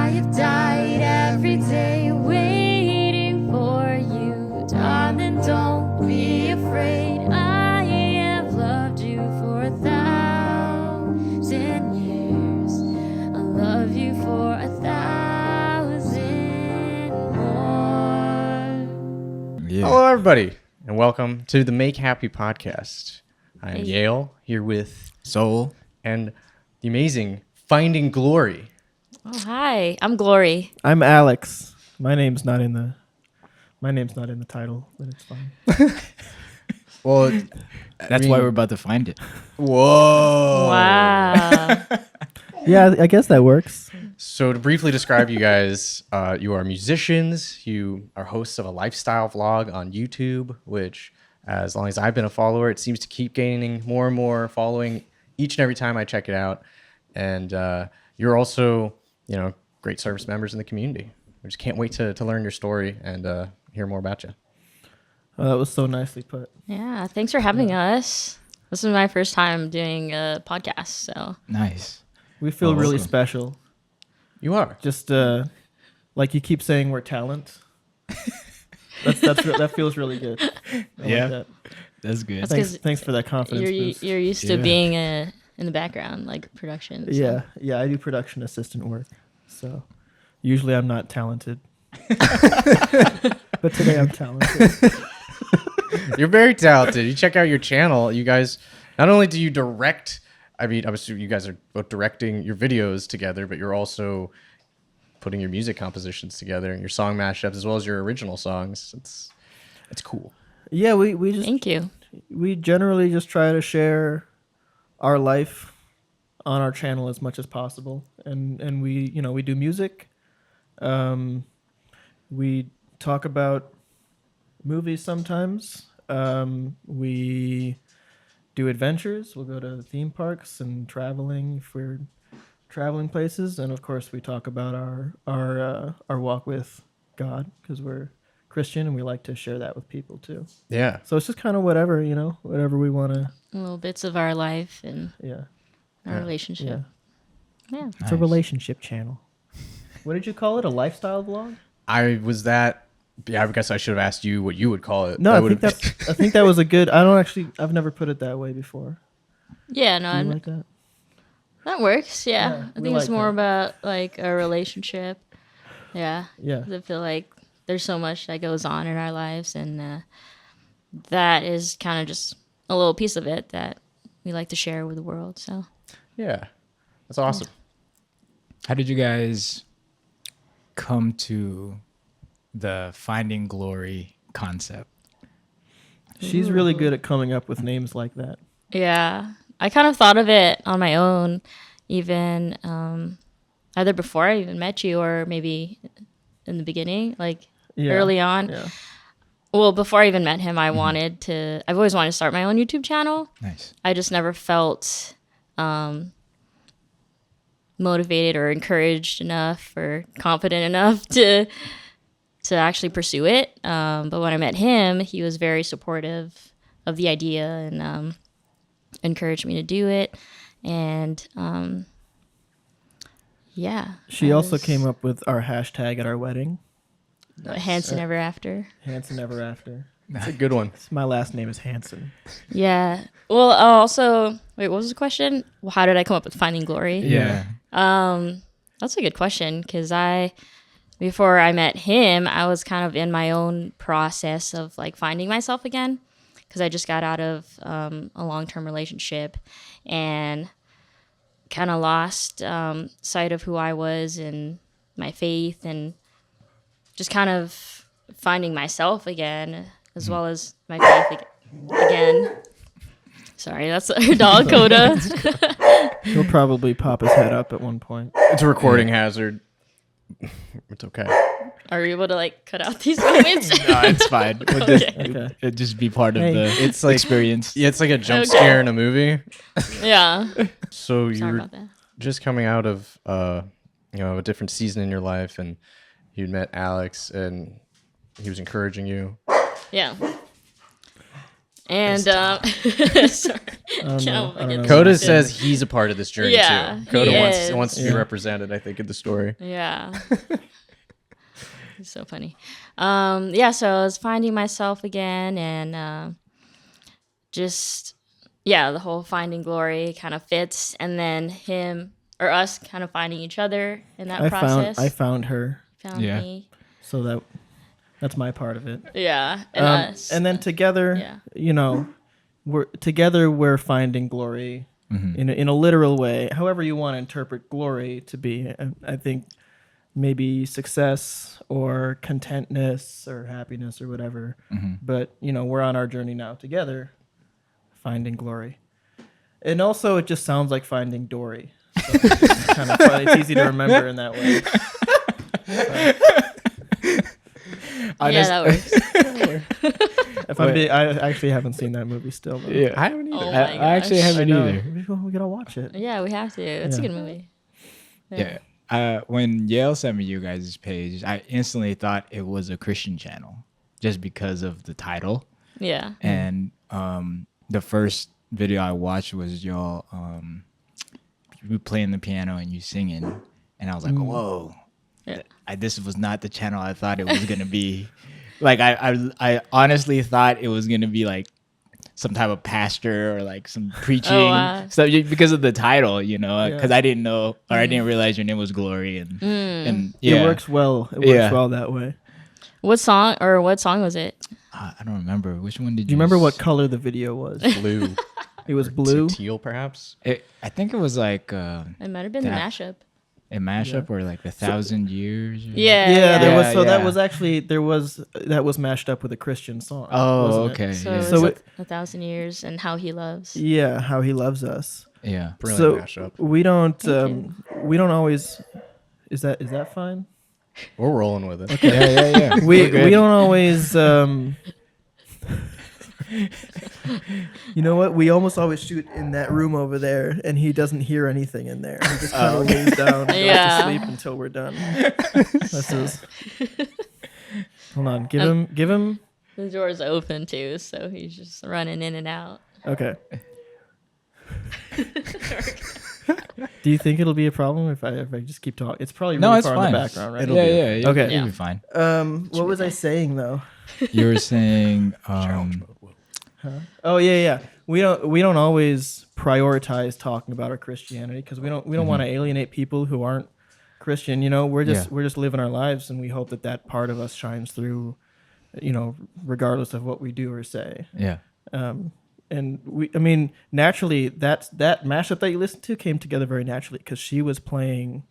I have died every day waiting for you. Darling, don't be afraid. I have loved you for 1,000 years. I'll love you for 1,000 more. Yeah. Hello, everybody, and welcome to the Make Happy podcast. I am Hey. Yale, here with Soul. and the amazing Finding Glory. Oh, hi. I'm Glory. I'm Alex. My name's not in the title, but it's fine. Well, That's why we're about to find it. Whoa! Wow. Yeah, I guess that works. So to briefly describe you guys, you are musicians. You are hosts of a lifestyle vlog on YouTube, which, as long as I've been a follower, it seems to keep gaining more and more following each and every time I check it out. And you're also, great service members in the community. We just can't wait to learn your story and hear more about you. That was so nicely put. Yeah, thanks for having us. This is my first time doing a podcast, so Nice. We feel really welcome. special. You are. Just like you keep saying, we're talent. That feels really good. I Yeah. like that. That's good. That's 'cause Thanks for that confidence boost. you're used to Yeah. being in the background, like production. So. Yeah, I do production assistant work, so usually I'm not talented, but today I'm talented. You're very talented. You check out your channel. You guys, not only do you direct, I mean, obviously you guys are both directing your videos together, but you're also putting your music compositions together and your song mashups as well as your original songs. It's cool. Yeah, we just Thank you. we generally just try to share our life on our channel as much as possible, and we we do music, we talk about movies sometimes, we do adventures. We'll go to theme parks and traveling if we're traveling places, and of course we talk about our walk with God because we're Christian and we like to share that with people too. Yeah. So it's just kind of whatever we want to. Little bits of our life and Yeah. our relationship. Yeah. It's a Nice. relationship channel. What did you call it? A lifestyle vlog? I guess I should have asked you what you would call it. No, That I would've- think that was a good. I've never put it that way before. Yeah, Do no, you like that? that works. Yeah. Yeah, I we think it's like more that. about like a relationship. Yeah. Yeah. 'Cause I feel like there's so much that goes on in our lives, and that is kind of just a little piece of it that we like to share with the world. So yeah. That's awesome. How did you guys come to the Finding Glory concept? She's really good at coming up with names like that. yeah, I kind of thought of it on my own, even either before I even met you or maybe in the beginning, like Yeah. early on. Yeah. Well, before I even met him, I've always wanted to start my own YouTube channel. Nice. I just never felt motivated or encouraged enough or confident enough to actually pursue it. But when I met him, he was very supportive of the idea and encouraged me to do it. And yeah. She I also was came up with our hashtag at our wedding. Hansen ever after. Hansen ever after. That's a good one. My last name is Hansen. Yeah. Well, also, wait, what was the question? Well, how did I come up with Finding Glory? Yeah. That's a good question because before I met him, I was kind of in my own process of like finding myself again because I just got out of a long-term relationship and kind of lost sight of who I was and my faith and just kind of finding myself again as well as my faith again. Sorry, that's our dog, Coda. He'll probably pop his head up at one point. It's a recording hazard. It's okay. Are you able to like cut out these moments? No, it's fine. Okay. It'd just be part of Hey. the It's like experience. Yeah, it's like a jump Okay. scare in a movie. Yeah. So Sorry you're about that. just coming out of a different season in your life, and you met Alex, and he was encouraging you. Yeah. And sorry, I don't know. Coda distracted. says he's a part of this journey Yeah, too. Coda he wants is. wants to be Yeah. represented, I think, in the story. Yeah. It's so funny. Yeah, so I was finding myself again and just the whole finding glory kind of fits, and then him or us kind of finding each other in that process. I found her, found Yeah. me. so that's my part of it. Yeah. And us. And then together, Yeah. you know, we're finding glory in a literal way, however you want to interpret glory to be. I think maybe success or contentness or happiness or whatever. But we're on our journey now together, finding glory. And also, it just sounds like Finding Dory. So it's kind of fun. It's easy to remember in that way. That works. If I'm being, I actually haven't seen that movie still. Though. Yeah. I haven't either. Oh I my actually gosh. haven't either. We gotta watch it. Yeah, we have to. It's a Yeah. good movie. Yeah. When Yale sent me you guys' page, I instantly thought it was a Christian channel just because of the title. Yeah. And the first video I watched was y'all you playing the piano and you singing, and I was like, whoa, Yeah. this was not the channel I thought it was gonna be. Like I honestly thought it was gonna be like some type of pastor or like some preaching wow. stuff because of the title, because Yeah. I didn't know or I didn't realize your name was Glory, and yeah, It works well. It works Yeah. well that way. What song was it? I don't remember which one did Do you remember what color the video was? Blue. It was blue. Teal, perhaps. I think it was like It might have been the That- mashup. a mashup or like 1,000 years. Or... Yeah, there was. Yeah, So that yeah. was actually that was mashed up with a Christian song. Oh, wasn't it? okay. So, yeah. it was So it- 1,000 years and how he loves. Yeah, how he loves us. yeah. Brilliant So mashup. we don't. Thank We don't always. Is that fine? We're rolling with it. Yeah. We We're good. we don't always. You know what? We almost always shoot in that room over there, and he doesn't hear anything in there. He just kind of lays down and goes Yeah. to sleep until we're done. That's his. Hold on. Give him. The door's open too, so he's just running in and out. Okay. Do you think it'll be a problem if I just keep talking? It's probably really No, it's far fine. in the background, right? Yeah. Okay. It'll Yeah. be fine. What was I saying though? You were saying, Oh yeah. We don't always prioritize talking about our Christianity because we don't want to alienate people who aren't Christian. We're just living our lives, and we hope that part of us shines through. Regardless of what we do or say. yeah. And naturally, that mashup that you listened to came together very naturally because she was playing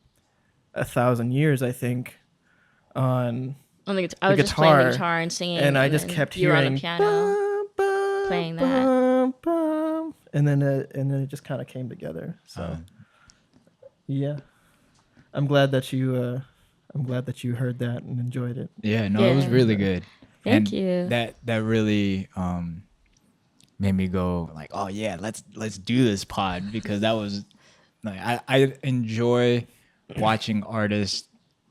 1,000 Years, I think, on On the guitar. I was just playing the guitar and singing, and I just then kept you were hearing on the piano. playing that. and then it just kind of came together. So yeah, I'm glad that you heard that and enjoyed it. Yeah, no, it was Yeah. really good. Thank And you. That really made me go like, oh yeah, let's do this pod, because that was like I enjoy watching artists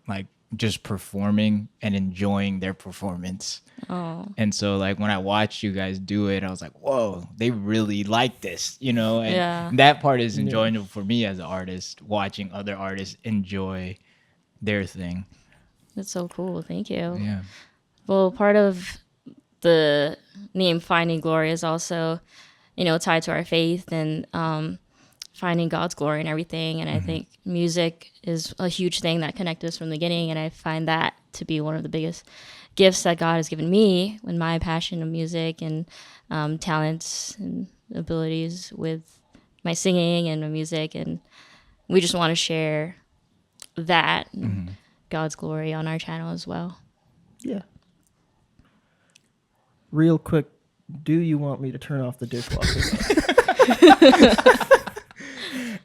like just performing and enjoying their performance. Oh, And so like when I watched you guys do it, I was like, whoa, they really like this, And Yeah. that part is enjoyable for me as an artist, watching other artists enjoy their thing. that's so cool. Thank you. Yeah. Well, part of the name Finding Glory is also, tied to our faith and finding God's glory and everything. And I think music is a huge thing that connected us from the beginning. And I find that to be one of the biggest gifts that God has given me in my passion of music and talents and abilities with my singing and my music. And we just want to share that and God's glory on our channel as well. Yeah. Real quick, do you want me to turn off the dishwasher?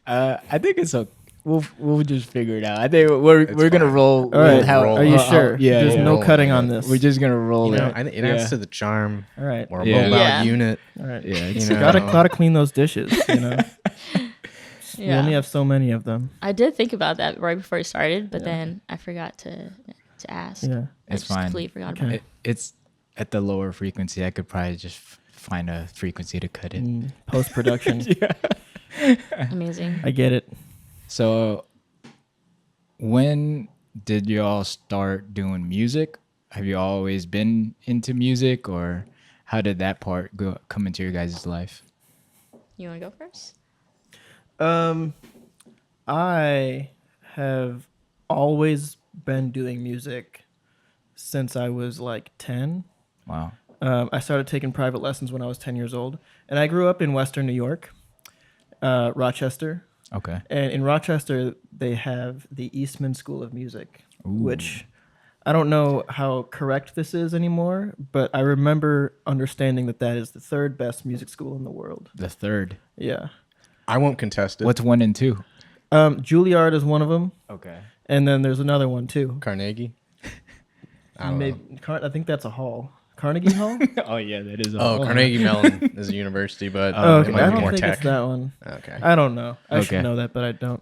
I think it's okay. We'll just figure it out. I think we're gonna fine. roll. All right. with how- Are you how- sure? Yeah. There's yeah. no Roll cutting with on it. this. We're just gonna roll it. I think it adds to the charm. All right. Or a Yeah. mobile Yeah. unit. All right. Yeah. You It's, know. Gotta clean those dishes. We Yeah. only have so many of them. I did think about that right before it started, but then I forgot to ask. Yeah. I It's just fine. completely forgot about it. it's at the lower frequency. I could probably just find a frequency to cut it. Post production. Amazing. I get it. So, when did y'all start doing music? Have you always been into music, or how did that part come into your guys' life? You want to go first? I have always been doing music since I was like 10. Wow. I started taking private lessons when I was 10 years old. And I grew up in Western New York, Rochester. Okay. And in Rochester, they have the Eastman School of Music, Ooh. which I don't know how correct this is anymore, but I remember understanding that that is the third best music school in the world. The third. Yeah. I won't contest it. What's 1 and 2? Juilliard is one of them. Okay. And then there's another one, too. Carnegie? I don't know. I think that's a hall. Carnegie Hall? Oh yeah, that is. Oh, Carnegie Mellon is a university, but Okay, it might I be don't more think tech. it's that one. Okay. I don't know. I Okay. should know that, but I don't.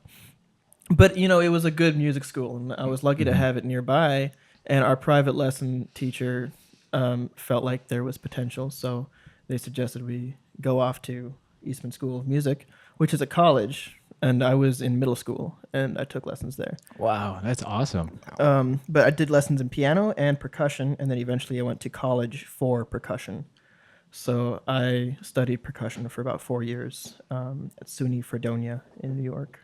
But, you know, it was a good music school, and I was lucky to have it nearby. And our private lesson teacher felt like there was potential, so they suggested we go off to Eastman School of Music, which is a college, and I was in middle school, and I took lessons there. Wow, that's awesome. But I did lessons in piano and percussion, and then eventually I went to college for percussion. So I studied percussion for about 4 years at SUNY Fredonia in New York.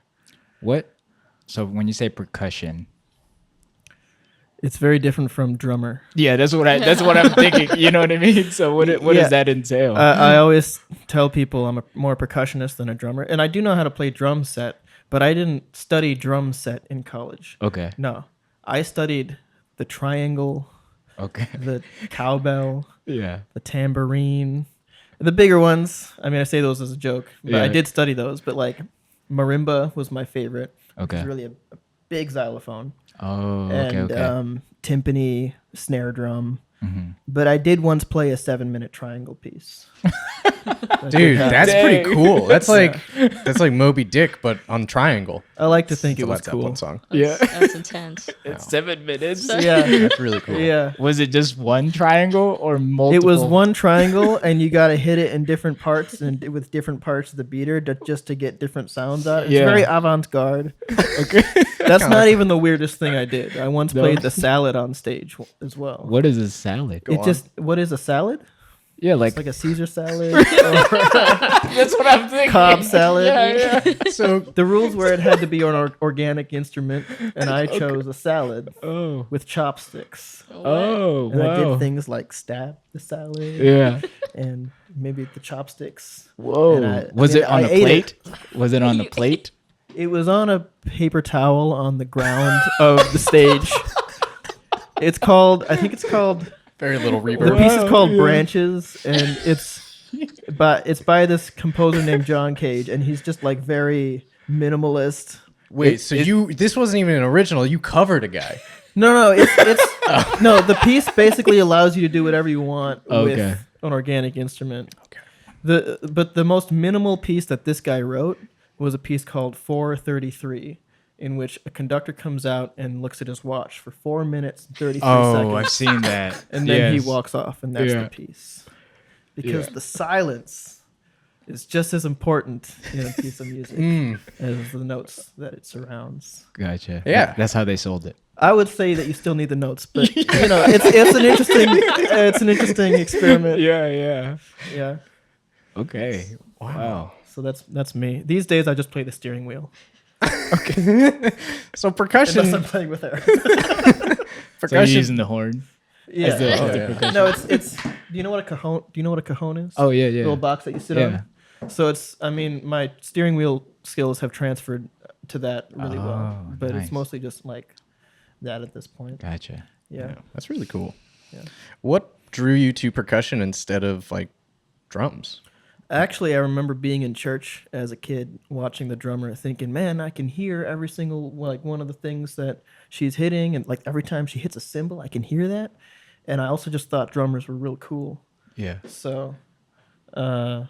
What? So when you say percussion, It's very different from drummer. yeah, that's what I'm thinking. You know what I mean? So what Yeah. does that entail? I always tell people I'm more a percussionist than a drummer, and I do know how to play drum set, but I didn't study drum set in college. Okay. No, I studied the triangle, Okay. the cowbell, Yeah. the tambourine, the bigger ones. I mean, I say those as a joke, but I Yeah. did study those. But like marimba was my favorite. Okay. It's really a big xylophone. Oh, okay, And okay. timpani, snare drum. Mm-hmm. But I did once play a 7-minute triangle piece. Dude, that's Dang. pretty cool. That's like Moby Dick, but on triangle. I like to think It's it a was Led Zeppelin cool. song. Yeah. That's intense. It's 7 minutes. Yeah, That's really cool. yeah. Was it just one triangle or multiple? It was one triangle, and you got to hit it in different parts and with different parts of the beater just to get different sounds out. It's Yeah. very avant-garde. Okay. That's not even the weirdest thing I did. I once No. played the salad on stage as well. What is a salad? What is a salad? Yeah, It's like a Caesar salad, or that's what I'm thinking. Cobb salad. Yeah, yeah. So the rules were it had to be an organic instrument, and I chose a salad Oh. with chopsticks. Oh, And I wow. did things like stab the salad Yeah. and maybe the chopsticks. Whoa. And Was it on I a ate plate? Was it on the plate? It was on a paper towel on the ground of the stage. I think it's called, Very little the reverb. piece is called yeah. Branches, and it's by this composer named John Cage, and he's just like very minimalist. Wait, so this wasn't even an original. You covered a guy. No, it's no. The piece basically allows you to do whatever you want Okay. with an organic instrument. Okay. But the most minimal piece that this guy wrote was a piece called 4:33, in which a conductor comes out and looks at his watch for 4 minutes and 33 Oh, seconds, I've seen that. and then Yes. he walks off, and that's Yeah. the piece. Because Yeah. the silence is just as important in a piece of music as the notes that it surrounds. Gotcha. Yeah. That's how they sold it. I would say that you still need the notes, but you know, it's an interesting experiment. Yeah, yeah. Yeah. Okay. Wow. So that's me. These days, I just play the steering wheel So percussion. unless I'm playing with air. So you're using the horn? Yeah. As the- Oh, as the yeah. percussion? No, it's. Do you know what a cajon? Do you know what a cajon is? Oh, yeah, yeah. Little box that you sit Yeah. on. So it's. I mean, my steering wheel skills have transferred to that really well, Oh, but nice. it's mostly just like that at this point. Gotcha. Yeah. Yeah, that's really cool. Yeah. What drew you to percussion instead of like drums? Actually, I remember being in church as a kid, watching the drummer, thinking, "Man, I can hear every single one of the things that she's hitting, and like every time she hits a cymbal, I can hear that." And I also just thought drummers were real cool. Yeah. So, and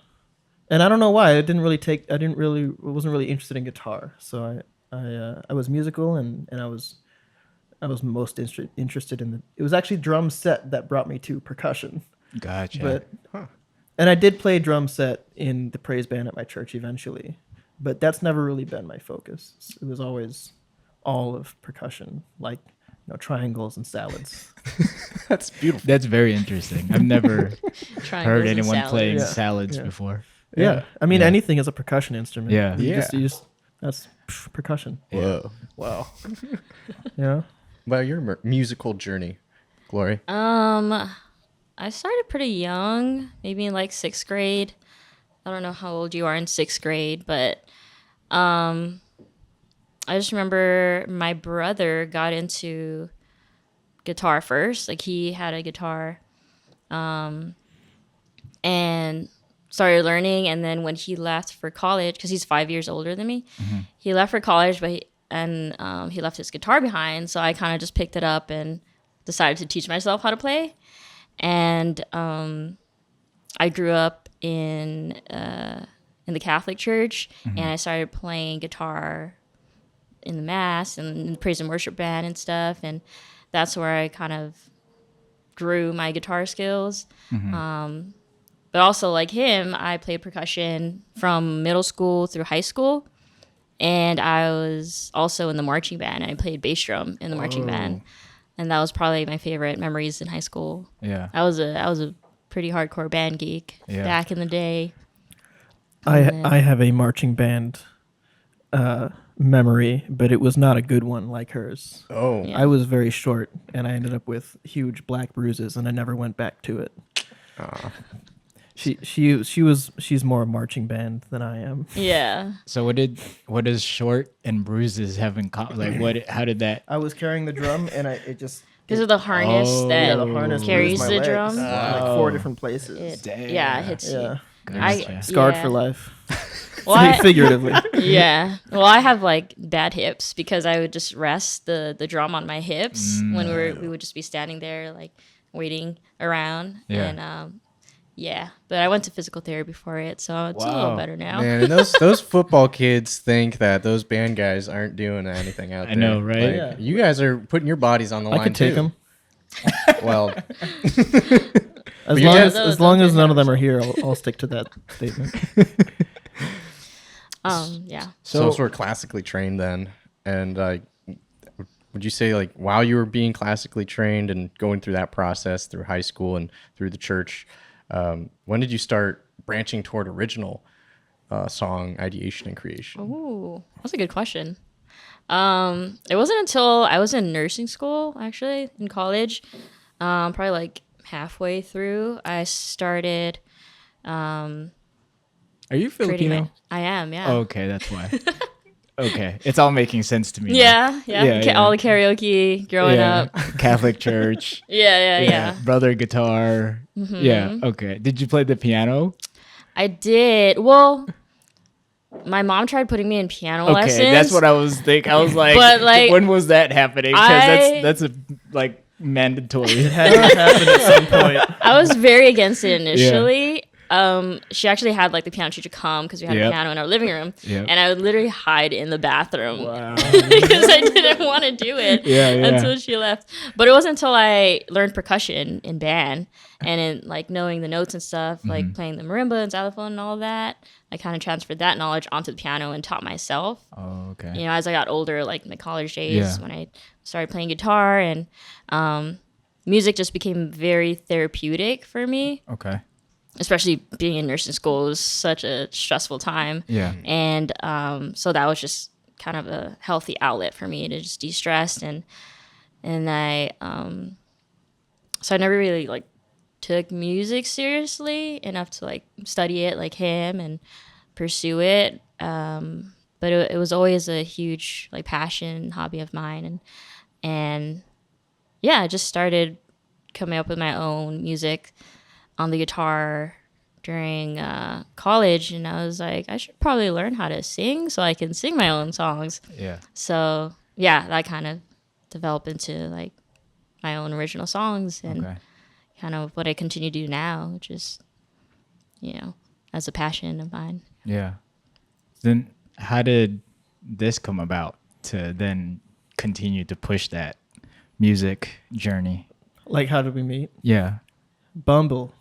I don't know why I wasn't really interested in guitar. So I was musical, and I was most interested in it was actually drum set that brought me to percussion. Gotcha. But And I did play drum set in the praise band at my church eventually, but that's never really been my focus. It was always all of percussion, like triangles and salads. That's beautiful. That's very interesting. I've never Triangles heard and anyone salads. playing Yeah. salads Yeah. before. Yeah, I mean Yeah. anything is a percussion instrument. Yeah. You just that's percussion. Whoa. Wow. Yeah. About your musical journey, Glory. I started pretty young, maybe in like 6th grade. I don't know how old you are in 6th grade, but I just remember my brother got into guitar first. Like he had a guitar and started learning. And then when he left for college, because he's 5 years older than me, he left for college, but he left his guitar behind. So I kind of just picked it up and decided to teach myself how to play. And I grew up in the Catholic Church, and I started playing guitar in the mass and in the praise and worship band and stuff. And that's where I kind of grew my guitar skills. But also, like him, I played percussion from middle school through high school. And I was also in the marching band. I played bass drum in the marching band. And that was probably my favorite memories in high school. Yeah. I was a pretty hardcore band geek back in the day. I have a marching band memory, but it was not a good one like hers. Oh. Yeah. I was very short, and I ended up with huge black bruises, and I never went back to it. She's more a marching band than I am. Yeah. So what does short and bruises have in common? Like how did that? I was carrying the drum, and Because of the harness that the harness carries bruised my the legs, drum. like 4 different places. Yeah, it hits Yeah, you. scarred yeah. for life. Well, Figuratively. yeah. Well, I have like bad hips because I would just rest the drum on my hips when we would just be standing there like waiting around. Yeah. And yeah, but I went to physical therapy for it, so it's a little Wow. better now. Man, and those football kids think that those band guys aren't doing anything out there. I know, right? Like, Yeah. You guys are putting your bodies on the line I could take too. them. Well, As long as none of them are here, I'll stick to that statement. Yeah. so sort of classically trained then, and would you say like while you were being classically trained and going through that process through high school and through the church, when did you start branching toward original song ideation and creation? Ooh, that's a good question. It wasn't until I was in nursing school, actually, in college, probably like halfway through, I started Are you creating Filipino? I am, yeah. Oh, okay, that's why. Okay, it's all making sense to me. now. Yeah. Yeah. All the karaoke growing up. Catholic church. Yeah. Brother guitar. Yeah. Okay. Did you play the piano? I did. Well, my mom tried putting me in piano Okay, lessons. that's what I was thinking. I was like, But, like, when was that happening? Because that's a like mandatory. It had to happen at some point. I was very against it initially. She actually had like the piano teacher come because we had a Yep. piano in our living room, Yep. and I would literally hide in the bathroom Wow. because I didn't want to do it Yeah. until she left. But it wasn't until I learned percussion in band and in like knowing the notes and stuff, like playing the marimba and xylophone and all that. I kind of transferred that knowledge onto the piano and taught myself. Oh, okay. You know, as I got older, like in my college days, Yeah. when I started playing guitar, and music just became very therapeutic for me. Okay. Especially being in nursing school was such a stressful time. Yeah. And so that was just kind of a healthy outlet for me to just de-stress. And I, so I never really like took music seriously enough to like study it like him and pursue it. But it was always a huge like passion, hobby of mine. And yeah, I just started coming up with my own music on the guitar during college, and I was like, I should probably learn how to sing so I can sing my own songs. Yeah. So yeah, that kind of developed into like my own original songs and Okay. kind of what I continue to do now, which is, you know, as a passion of mine. Yeah. Then how did this come about to then continue to push that music journey? Like, how did we meet? Yeah. Bumble.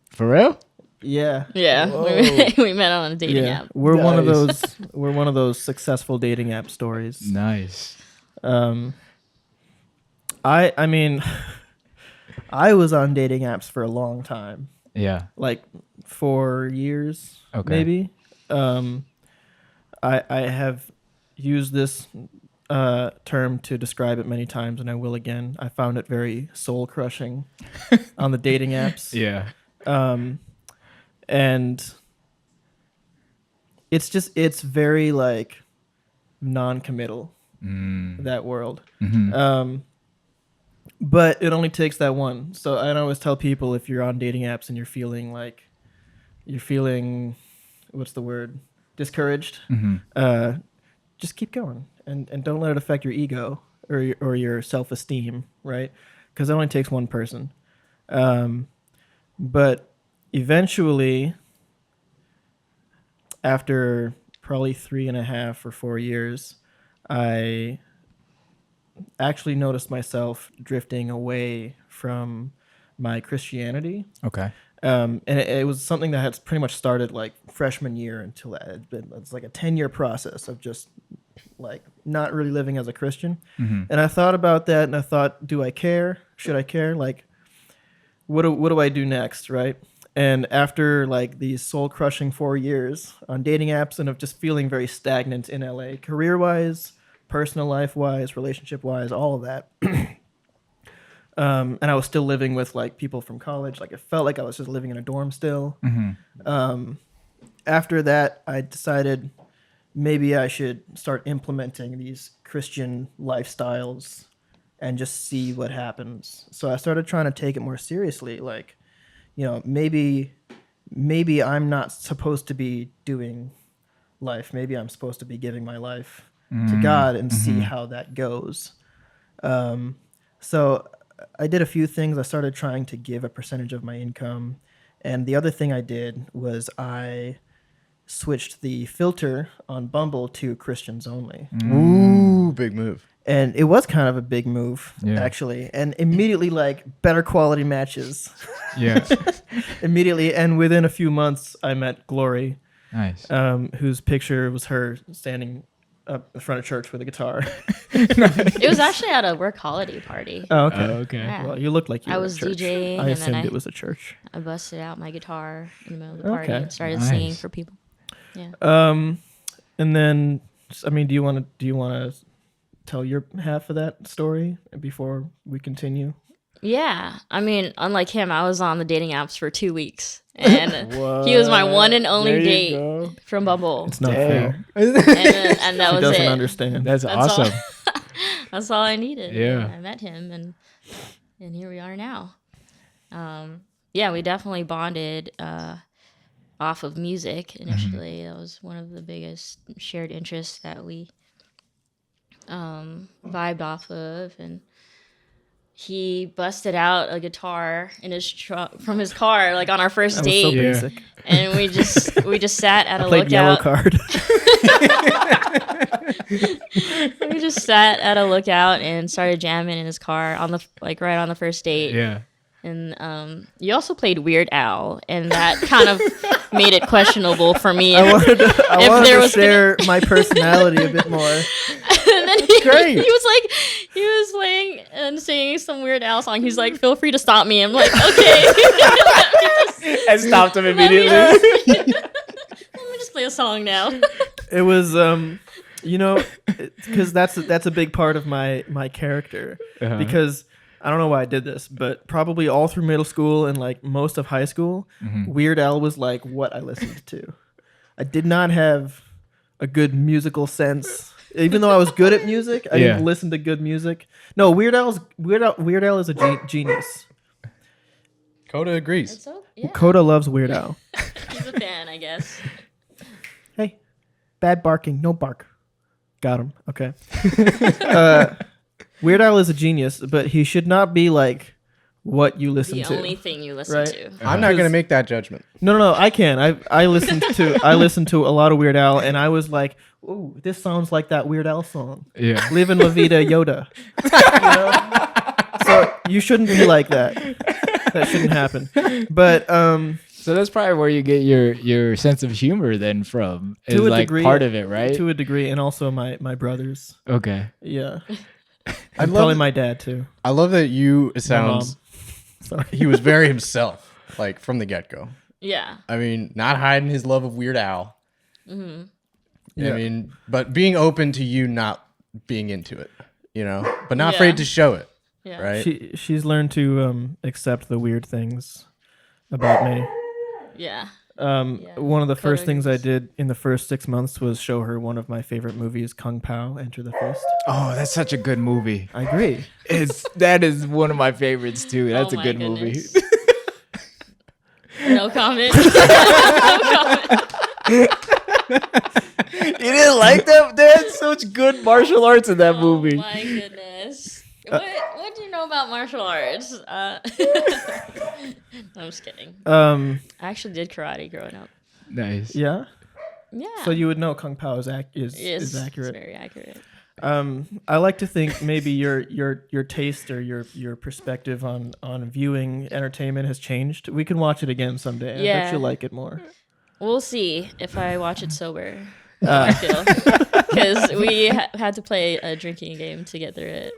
For real? Yeah. Yeah, Whoa. we met on a dating Yeah. app. We're one of Nice. those. We're one of those successful dating app stories. Nice. I mean, I was on dating apps for a long time, Yeah. like 4 years, Okay. maybe. I have used this term to describe it many times, and I will again. I found it very soul crushing on the dating apps. Yeah. And it's very like non-committal, that world. But it only takes that one. So I always tell people, if you're on dating apps and you're feeling what's the word, discouraged, just keep going, and don't let it affect your ego or your self-esteem, right? Because it only takes one person. But eventually, after probably 3.5 or 4 years, I actually noticed myself drifting away from my Christianity. Okay. And it was something that had pretty much started like freshman year until that had been, it's like a 10-year process of just like not really living as a Christian. And I thought about that, and I thought, do I care? Should I care? Like, what do I do next, right? And after like these soul-crushing 4 years on dating apps and of just feeling very stagnant in LA, career-wise, personal life-wise, relationship-wise, all of that. And I was still living with like people from college. Like, it felt like I was just living in a dorm still. After that, I decided maybe I should start implementing these Christian lifestyles and just see what happens. So I started trying to take it more seriously. Like, maybe I'm not supposed to be doing life. Maybe I'm supposed to be giving my life to God and see how that goes. So I did a few things. I started trying to give a percentage of my income. And the other thing I did was I switched the filter on Bumble to Christians only. Ooh, big move. And it was kind of a big move, Yeah. actually. And immediately, like, better quality matches. Yeah. Immediately. And within a few months, I met Glory, Nice. whose picture was her standing up in front of church with a guitar. It was actually at a work holiday party. Oh, okay. Okay. Yeah. Well, you looked like you I were was at church. DJing, I and assumed then it was a church. I busted out my guitar in the middle of the party Okay. and started Nice. singing for people. Yeah. And then, I mean, do you want to tell your half of that story before we continue? Yeah. I mean, unlike him, I was on the dating apps for 2 weeks. And he was my one and only date from Bumble. It's not fair. And that She was doesn't it. understand. That's That's awesome. That's all I needed. Yeah. And I met him, and here we are now. Yeah, we definitely bonded off of music initially. That was one of the biggest shared interests that we vibed off of. And he busted out a guitar in his truck from his car, like on our first That was so date. Yeah. basic. And we just sat at a Played yellow lookout. card. We just sat at a lookout and started jamming in his car on the right on the first date. Yeah. And you also played Weird Al, and that kind of made it questionable for me. I wanted there to was share my personality a bit more. And then he was playing and singing some Weird Al song. He's like, "Feel free to stop me." I'm like, "Okay." And stopped him Let me immediately. just play a song now. It was, because that's a big part of my character. Uh-huh. Because I don't know why I did this, but probably all through middle school and like most of high school, Weird Al was like what I listened to. I did not have a good musical sense. Even though I was good at music, I didn't listen to good music. No, Weird Al is a genius. Coda agrees. So, yeah, Coda loves Weird Al. he's a fan, I guess. Hey, bad barking, no bark. Got him. Okay. Weird Al is a genius, but he should not be like what you listen The to. only thing you listen Right. to. I'm not going to make that judgment. No, I can. I listened to a lot of Weird Al, and I was like, "Ooh, this sounds like that Weird Al song, Yeah. Livin' La Vida Yoda." So you shouldn't be like that. That shouldn't happen. But So that's probably where you get your sense of humor then from. Is To a like degree, part of it, right? To a degree, and also my brothers. Okay. Yeah, I and love probably my dad too. I love that you. It My mom. sounds Sorry. he was very himself, like from the get go. Yeah. I mean, not hiding his love of Weird Al. Mm-hmm. I Yeah. mean, but being open to you not being into it, but not Yeah. afraid to show it, Yeah. right? She's learned to accept the weird things about me. Yeah. One of the first things I Codes. did in the first 6 months was show her one of my favorite movies, Kung Pao, Enter the Fist. Oh, that's such a good movie. I agree. That is one of my favorites too. That's Oh a my good goodness. movie. No comment. No comment. You didn't like that? They had such good martial arts in that movie. Oh my goodness. What do you know about martial arts? I'm just kidding. I actually did karate growing up. Nice. Yeah. Yeah. So you would know Kung Pao is Yes, is accurate. It's very accurate. I like to think maybe your taste or your perspective on viewing entertainment has changed. We can watch it again someday. I Yeah. bet you'll like it more. We'll see if I watch it sober. How I feel. Because we had to play a drinking game to get through it.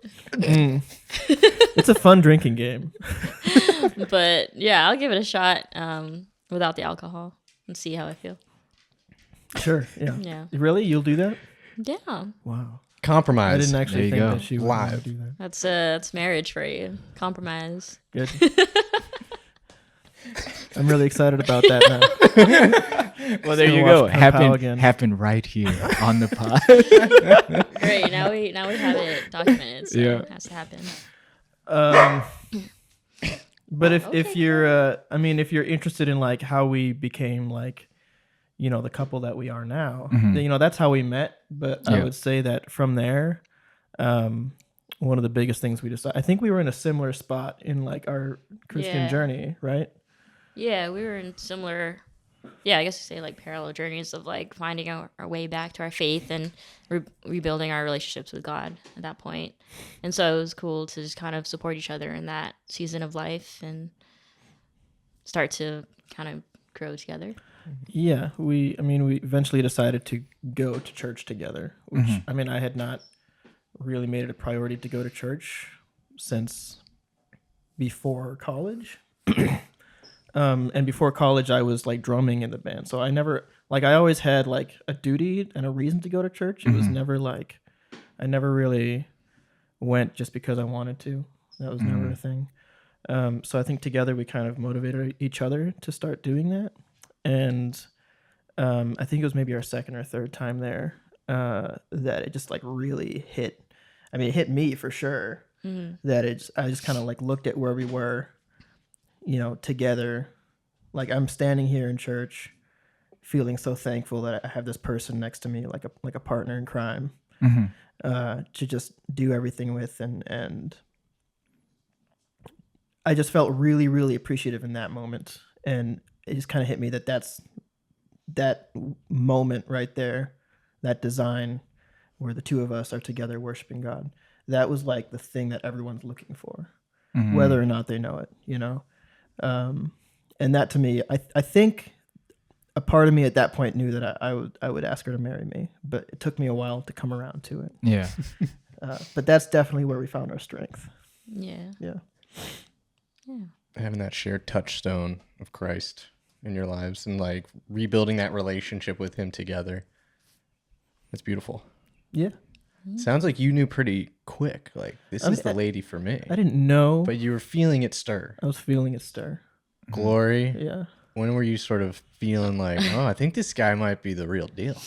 It's a fun drinking game. But yeah, I'll give it a shot without the alcohol and see how I feel. Sure. Yeah. Yeah. Really? You'll do that? Yeah. Wow. Compromise. I didn't actually There you think go. that she would want to Live. do that. That's marriage for you. Compromise. Good. I'm really excited about that now. Well, there Gonna you watch go. Kung Pao again. Happened right here on the pod. Great. Now we have it documented. So Yeah. it has to happen. But if Okay, you're if you're interested in like how we became like the couple that we are now, then, that's how we met. But I Yeah. would say that from there, one of the biggest things we decided, I think we were in a similar spot in like our Christian Yeah. journey, right? Yeah, we were in similar, I guess you say like parallel journeys of like finding our way back to our faith and rebuilding our relationships with God at that point. And so it was cool to just kind of support each other in that season of life and start to kind of grow together. Yeah, we eventually decided to go to church together, which I had not really made it a priority to go to church since before college. And before college, I was like drumming in the band, so I never I always had like a duty and a reason to go to church. It was never like I never really went just because I wanted to. That was never a thing. So I think together we kind of motivated each other to start doing that. And I think it was maybe our second or third time there that it just like really hit. I mean, it hit me for sure. That I just kind of like looked at where we were, together. Like I'm standing here in church, feeling so thankful that I have this person next to me, like a partner in crime, to just do everything with, and I just felt really, really appreciative in that moment, and it just kind of hit me that moment right there, that design where the two of us are together worshiping God. That was like the thing that everyone's looking for, whether or not they know it, and that to me, I think a part of me at that point knew that I would ask her to marry me, but it took me a while to come around to it. Yeah. But that's definitely where we found our strength. Yeah. Yeah. Having that shared touchstone of Christ in your lives and like rebuilding that relationship with him together. It's beautiful. Yeah. Sounds like you knew pretty quick. Like, this is the lady for me. I didn't know, But you were feeling it stir. I was feeling it stir. Glory. Yeah. When were you sort of feeling like, oh, I think this guy might be the real deal?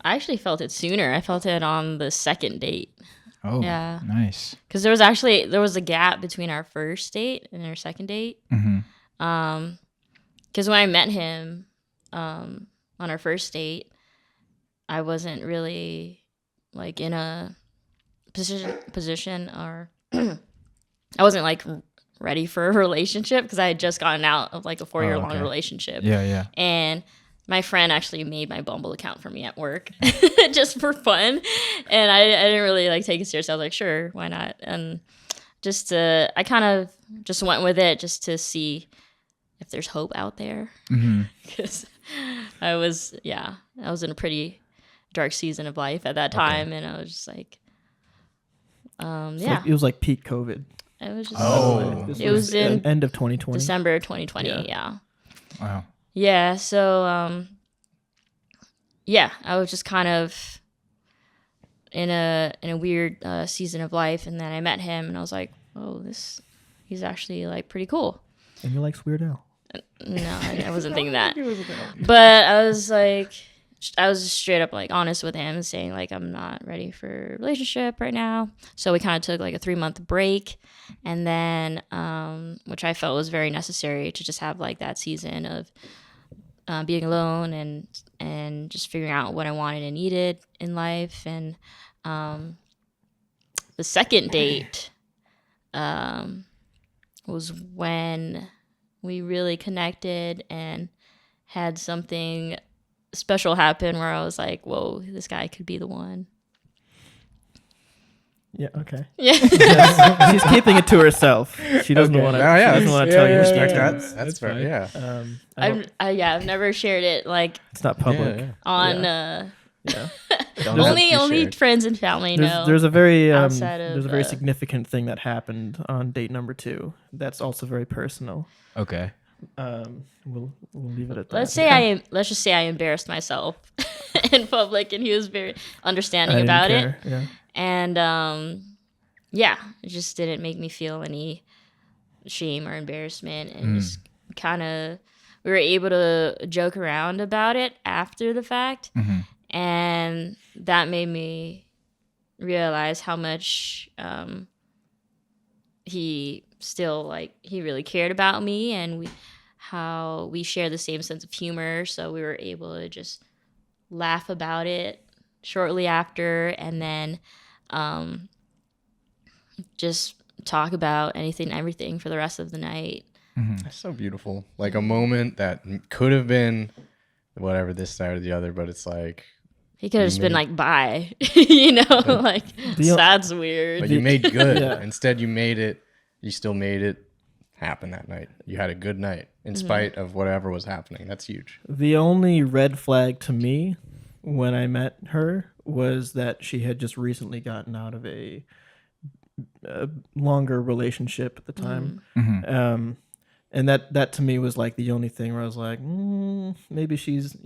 I actually felt it sooner. I felt it on the second date. Oh, Yeah. nice. Because there was a gap between our first date and our second date. Because when I met him on our first date, I wasn't really like in a position or I wasn't like ready for a relationship because I had just gotten out of like a 4-year-long okay. relationship. Yeah. And my friend actually made my Bumble account for me at work just for fun. And I didn't really like take it serious. I was like, sure, why not? And I kind of just went with it just to see if there's hope out there. Mm-hmm. Because I was in a pretty dark season of life at that time, and I was just like, It was like peak COVID. it was just This it was in end of 2020. December 2020. Yeah. Wow. Yeah. So I was just kind of in a weird season of life, and then I met him, and I was like, oh, he's actually like pretty cool. And he likes Weird Al. No, I wasn't thinking that. But I was just straight up like honest with him, saying like I'm not ready for a relationship right now. So we kind of took like a 3-month break, and then which I felt was very necessary to just have like that season of being alone and just figuring out what I wanted and needed in life. And the second date was when we really connected and had something special happen where I was like, whoa, this guy could be the one. Yeah, okay. Yeah. She's keeping it to herself. She doesn't want to. She doesn't want to tell you. Respect Yeah. that. That's fair. Yeah. I've never shared it like It's not public. Yeah. on Yeah. only friends and family know. There's a very outside of, there's a very significant thing that happened on date number 2. That's also very personal. Okay. We'll leave it at that. Let's just say I embarrassed myself in public, and he was very understanding I didn't about care. it. Yeah. And it just didn't make me feel any shame or embarrassment, and just kind of we were able to joke around about it after the fact, and that made me realize how much he really cared about me, and how we share the same sense of humor, so we were able to just laugh about it shortly after, and then just talk about anything and everything for the rest of the night. That's so beautiful. Like a moment that could have been whatever, this side or the other, but it's like He could have just been like, bye. Like, that's weird. But you made good. Yeah. Instead, you still made it happen that night. You had a good night in spite of whatever was happening. That's huge. The only red flag to me when I met her was that she had just recently gotten out of a longer relationship at the time. And that to me was like the only thing where I was like, maybe she's,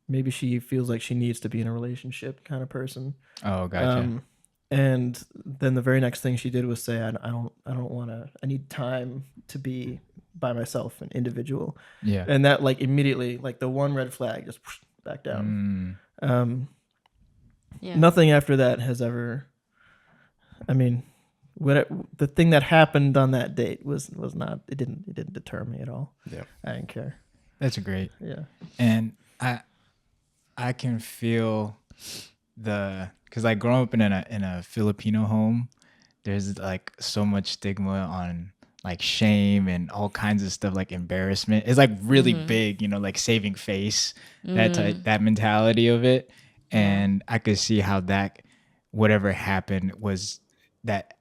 maybe she feels like she needs to be in a relationship kind of person. Oh, gotcha. And then the very next thing she did was say, I don't want to, I need time to be by myself, an individual. Yeah. And that like immediately, like the one red flag just back down. Nothing after that has ever, the thing that happened on that date was not, it didn't deter me at all. Yeah. I didn't care. That's great. Yeah. And I can feel because like growing up in a Filipino home, there's like so much stigma on like shame and all kinds of stuff, like embarrassment. It's like really big, like saving face, that mentality of it. And I could see how that whatever happened was that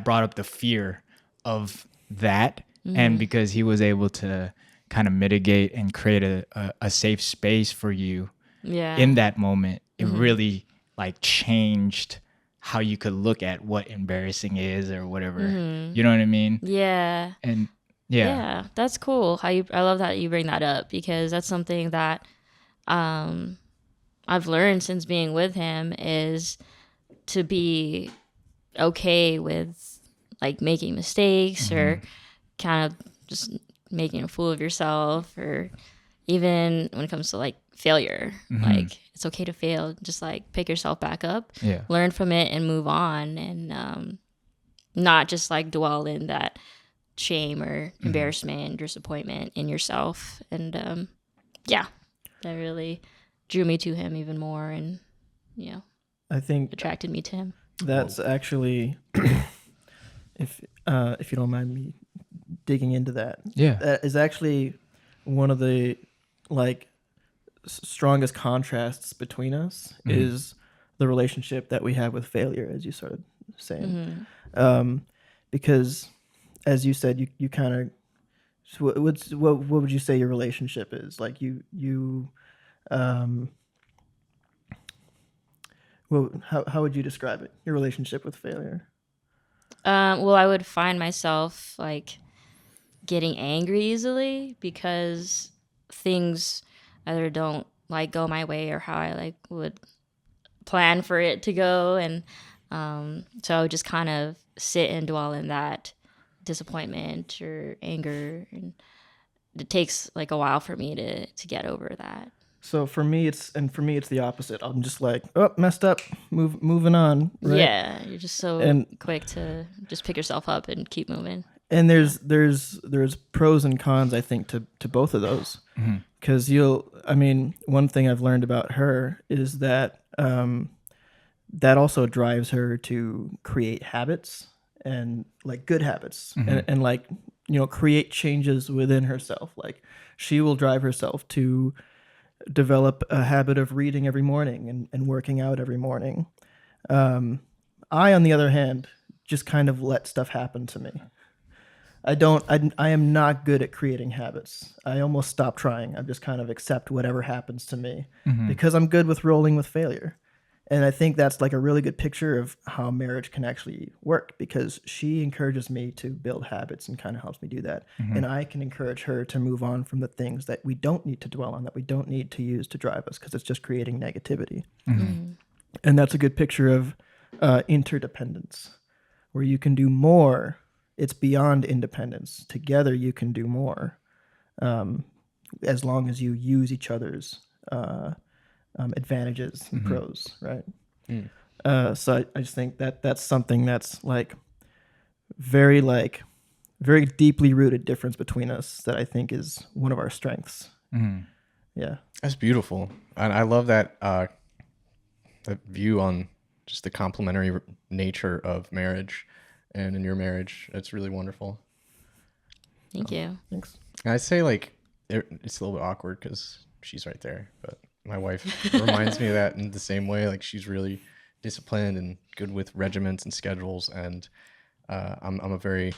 brought up the fear of that. And because he was able to kind of mitigate and create a safe space for you in that moment, it really like changed how you could look at what embarrassing is or whatever. You know what I mean? Yeah. And yeah, that's cool. I love that you bring that up, because that's something that I've learned since being with him, is to be okay with like making mistakes or kind of just making a fool of yourself, or even when it comes to like failure, like it's okay to fail, just like pick yourself back up, learn from it and move on, and not just like dwell in that shame or embarrassment, disappointment in yourself. And that really drew me to him even more, and I think attracted me to him. That's actually, if you don't mind me digging into that, that is actually one of the like strongest contrasts between us is the relationship that we have with failure, as you started saying. Because as you said, you kind of So what would you say your relationship is? Like um well, how would you describe it? Your relationship with failure? Well, I would find myself like getting angry easily because things either don't like go my way or how I like would plan for it to go, and so I would just kind of sit and dwell in that disappointment or anger, and it takes like a while for me to get over that. So for me it's the opposite. I'm just like, oh, messed up, moving on, right? Yeah, you're just so And quick to just pick yourself up and keep moving. and there's pros and cons, I think, to both of those. Because one thing I've learned about her is that that also drives her to create habits, and like good habits, and like, create changes within herself. Like she will drive herself to develop a habit of reading every morning and working out every morning. I, on the other hand, just kind of let stuff happen to me. I am not good at creating habits. I almost stop trying. I just kind of accept whatever happens to me because I'm good with rolling with failure. And I think that's like a really good picture of how marriage can actually work, because she encourages me to build habits and kind of helps me do that. And I can encourage her to move on from the things that we don't need to dwell on, that we don't need to use to drive us, because it's just creating negativity. And that's a good picture of interdependence, where you can do more. It's beyond independence. Together you can do more, as long as you use each other's advantages and pros, right? So I just think that that's something that's like very deeply rooted difference between us that I think is one of our strengths. Yeah. That's beautiful. And I love that that view on just the complementary nature of marriage, and in your marriage. It's really wonderful. Thank you. Thanks. I'd say like it's a little bit awkward because she's right there, but my wife reminds me of that in the same way. Like she's really disciplined and good with regiments and schedules, and I'm a very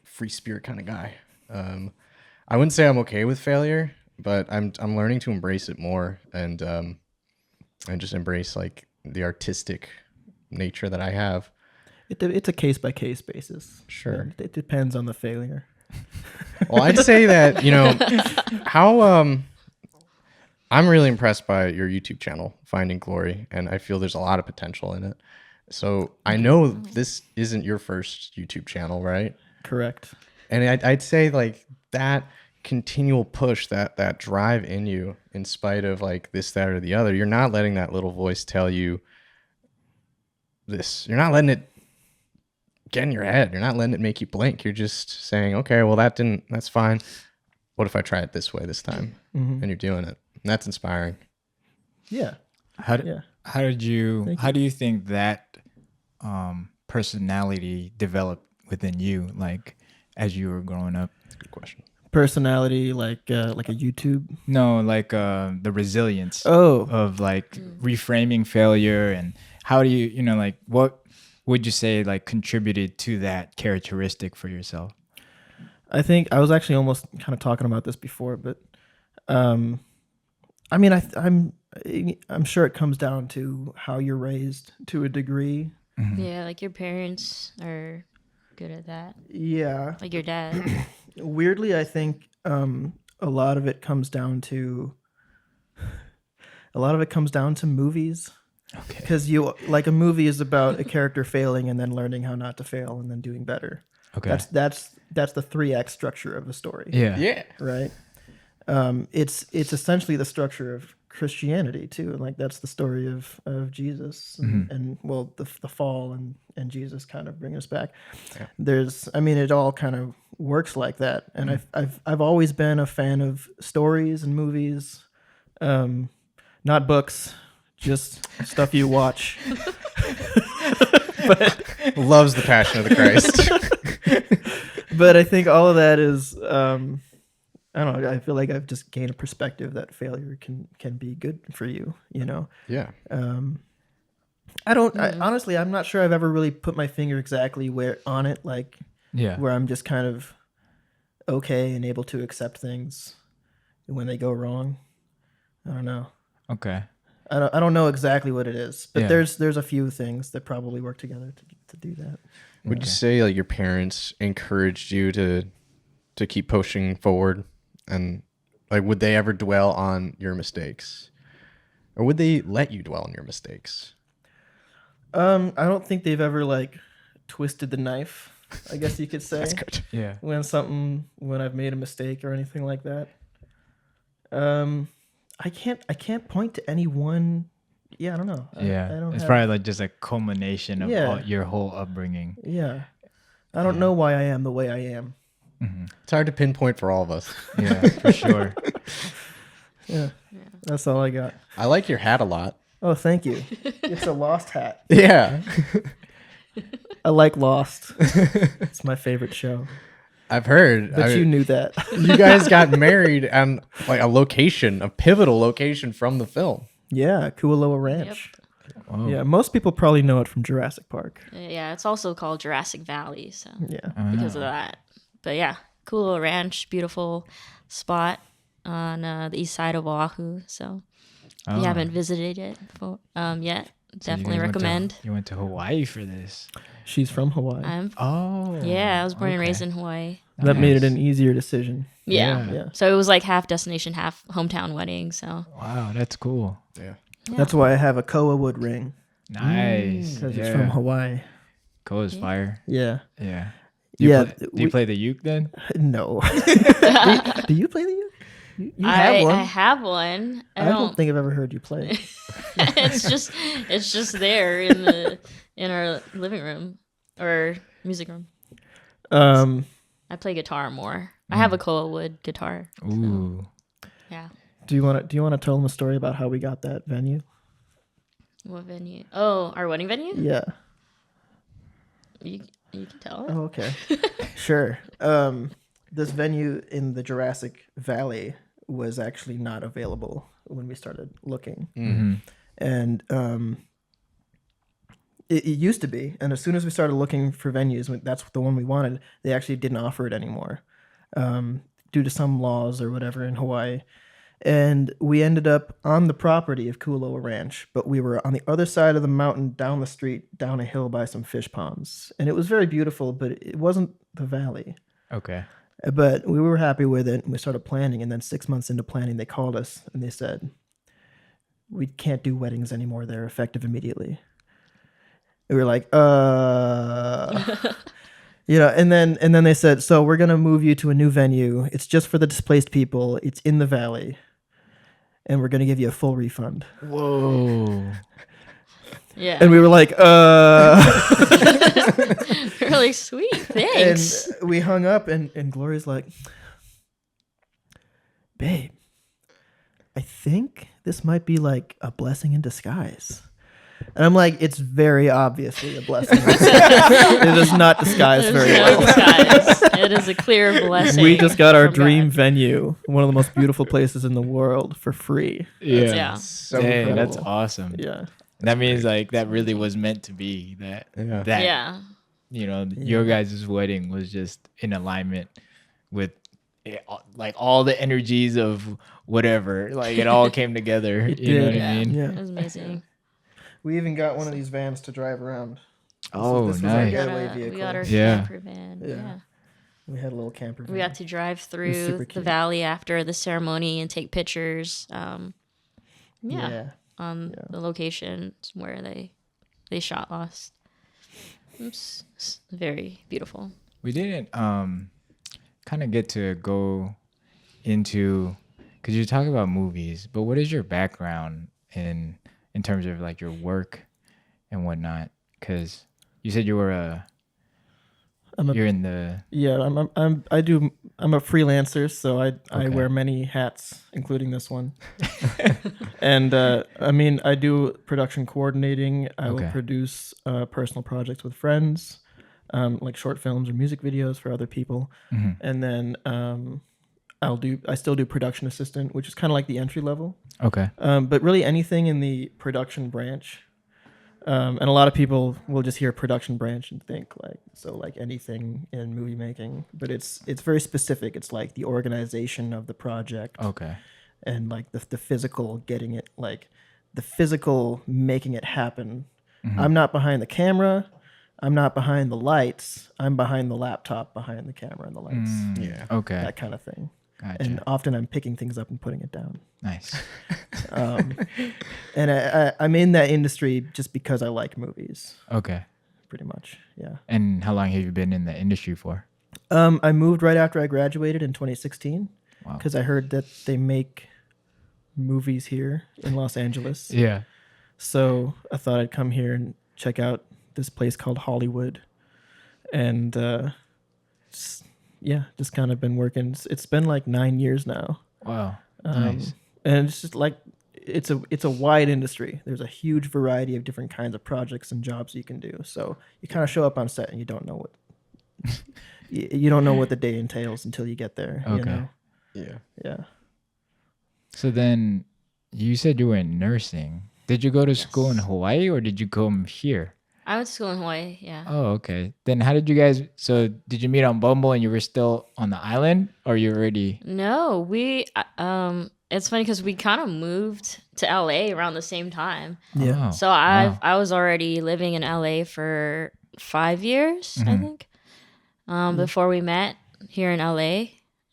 free spirit kind of guy. I wouldn't say I'm okay with failure, but I'm learning to embrace it more, and just embrace like the artistic nature that I have. It's a case by case basis. Sure. It depends on the failure. Well, I'd say that, how I'm really impressed by your YouTube channel, Finding Glory, and I feel there's a lot of potential in it. So I know this isn't your first YouTube channel, right? Correct. And I'd say like that continual push, that drive in you, in spite of like this, that, or the other, you're not letting that little voice tell you this. You're not letting it get in your head. You're not letting it make you blink. You're just saying, okay, well that's fine. What if I try it this way this time? And you're doing it. And that's inspiring. Yeah. How do you think that personality developed within you, like as you were growing up? That's a good question. Personality, like a YouTube? No, like the resilience Oh. of like reframing failure, and how do you like what would you say like contributed to that characteristic for yourself? I think I was actually almost kind of talking about this before, but I'm sure it comes down to how you're raised to a degree. Yeah, like your parents are good at that. Yeah. Like your dad. Weirdly, I think a lot of it comes down to movies. Okay. Because a movie is about a character failing and then learning how not to fail and then doing better. Okay. That's the 3-act structure of a story. Yeah. Right. It's essentially the structure of Christianity too, and like that's the story of Jesus and the fall and Jesus kind of bring us back. Yeah. It all kind of works like that, and I've always been a fan of stories and movies, not books, just stuff you watch. But loves the Passion of the Christ. But I think all of that is I don't know. I feel like I've just gained a perspective that failure can be good for you. Yeah. I don't. Honestly, I'm not sure I've ever really put my finger exactly where on it. Like, Yeah. where I'm just kind of okay and able to accept things when they go wrong. I don't know. Okay. I don't know exactly what it is, but Yeah. there's a few things that probably work together to do that. Would you say like your parents encouraged you to keep pushing forward, and like would they ever dwell on your mistakes, or would they let you dwell on your mistakes? I don't think they've ever like twisted the knife, I guess you could say. That's good. Yeah. When I've made a mistake or anything like that. I can't point to any one. Yeah, I don't know. Yeah. I don't It's have, probably like just a culmination of Yeah. all, your whole upbringing. Yeah, I don't know why I am the way I am. It's hard to pinpoint for all of us. Yeah, for sure. Yeah, that's all I got. I like your hat a lot. Oh, thank you. It's a Lost hat. Yeah. I like Lost. It's my favorite show. I've heard. But you knew that. You guys got married on like a pivotal location from the film. Yeah, Kualoa Ranch. Whoa. Yeah, most people probably know it from Jurassic Park. Yeah, it's also called Jurassic Valley, so Yeah. because of that. But yeah, cool little ranch, beautiful spot on the east side of Oahu. So if you haven't visited it yet, So you definitely guys recommend. You went to Hawaii for this. She's from Hawaii. Yeah, I was born and okay. raised in Hawaii. That made it Nice. an easier decision. Yeah. Yeah. So it was like half destination, half hometown wedding. So Wow, that's cool. Yeah. That's why I have a koa wood ring, Nice. because it's from Hawaii. Cool as fire. Yeah. Yeah. Yeah, Do you play the uke then? No. do you play the uke? You have one. I have one. I don't think I've ever heard you play. it's just there in our living room or music room. I play guitar more. I have a koa wood guitar. Ooh. Yeah. Do you want to tell them a story about how we got that venue? What venue? Oh, our wedding venue? Yeah. You can tell. Oh, okay. Sure. This venue in the Jurassic Valley was actually not available when we started looking. Mm-hmm. And it used to be. And as soon as we started looking for venues, that's the one we wanted, they actually didn't offer it anymore due to some laws or whatever in Hawaii. And we ended up on the property of Kualoa Ranch, but we were on the other side of the mountain, down the street, down a hill by some fish ponds. And it was very beautiful, but it wasn't the valley. Okay. But we were happy with it, and we started planning. And then 6 months into planning, they called us, and they said, we can't do weddings anymore. They're effective immediately. And we were like, and then they said, so we're going to move you to a new venue. It's just for the displaced people. It's in the valley. And we're going to give you a full refund. Whoa. Yeah. And we were like, Really sweet. Thanks. And we hung up, and Gloria's like, babe, I think this might be like a blessing in disguise. And I'm like, it's very obviously a blessing. It is not disguised There's very no well. disguise. It is a clear blessing. We just got our from dream God. venue, one of the most beautiful places in the world, for free. Yeah. Yeah. So Dang, cool. that's awesome. Yeah. That means like that really was meant to be. That Yeah. you know, your guys' wedding was just in alignment with like all the energies of whatever. Like it all came together. It You know did. what I mean? It Yeah. was amazing. We even got one of these vans to drive around. Oh, This was our nice. getaway We vehicle. got our Yeah. camper van. Yeah. Yeah. We had a little camper van. We got to drive super through the cute. valley after the ceremony and take pictures. Yeah. On the location where they shot Lost. It's very beautiful. We didn't kind of get to go into, because you talk about movies, but what is your background in terms of like your work and whatnot? Because you said you were you're in the I'm a freelancer, so I wear many hats, including this one. And I do production coordinating. I will Okay. produce personal projects with friends, like short films or music videos for other people. And then I still do production assistant, which is kind of like the entry level. okay. But really anything in the production branch, And a lot of people will just hear production branch and think like anything in movie making, but it's very specific. It's like the organization of the project. Okay. And like the physical getting it, like the physical making it happen. I'm not behind the camera. I'm not behind the lights. I'm behind the laptop, behind the camera and the lights. Yeah. Okay. That kind of thing. Gotcha. And often I'm picking things up and putting it down. Nice. And I'm in that industry just because I like movies, Okay. pretty much. Yeah. And how long have you been in the industry for? I moved right after I graduated in 2016 Wow. because I heard that they make movies here in Los Angeles. Yeah. So I thought I'd come here and check out this place called Hollywood. And just kind of been working. It's been like 9 years now. Wow. Nice. And it's just like it's a wide industry. There's a huge variety of different kinds of projects and jobs you can do. So you kind of show up on set and you don't know what you don't know what the day entails until you get there. Okay. You know? Yeah. Yeah. So then you said you were in nursing. Did you go to school in Hawaii or did you come here? I went to school in Hawaii. Yeah. Oh, okay. Then how did you guys, so did you meet on Bumble and you were still on the island or you already? No, it's funny because we kind of moved to LA around the same time. Yeah. Oh, So wow. I was already living in LA for 5 years, I think, before we met here in LA.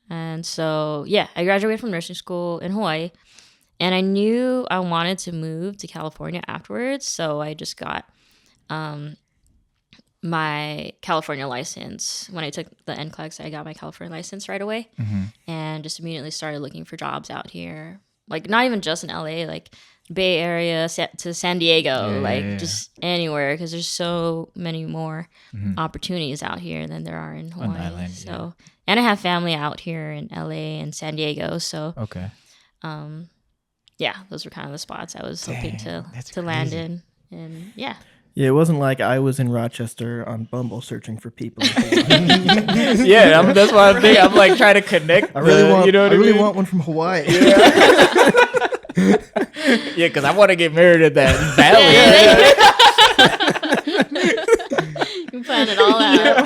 And so, yeah, I graduated from nursing school in Hawaii, and I knew I wanted to move to California afterwards. So I just got my California license. When I took the NCLEX, I got my California license right away and just immediately started looking for jobs out here. Like, not even just in LA, like Bay Area to San Diego, just anywhere, because there's so many more opportunities out here than there are in Hawaii. On the island, so, and I have family out here in LA and San Diego. So, Okay. yeah, those were kind of the spots I was hoping that's to land crazy. in. And yeah. Yeah, it wasn't like I was in Rochester on Bumble searching for people. Yeah, that's why I'm thinking. I'm like trying to connect. I really want. You know what I really mean? want one from Hawaii. Yeah, because I want to get married at that valley. You plan it all out.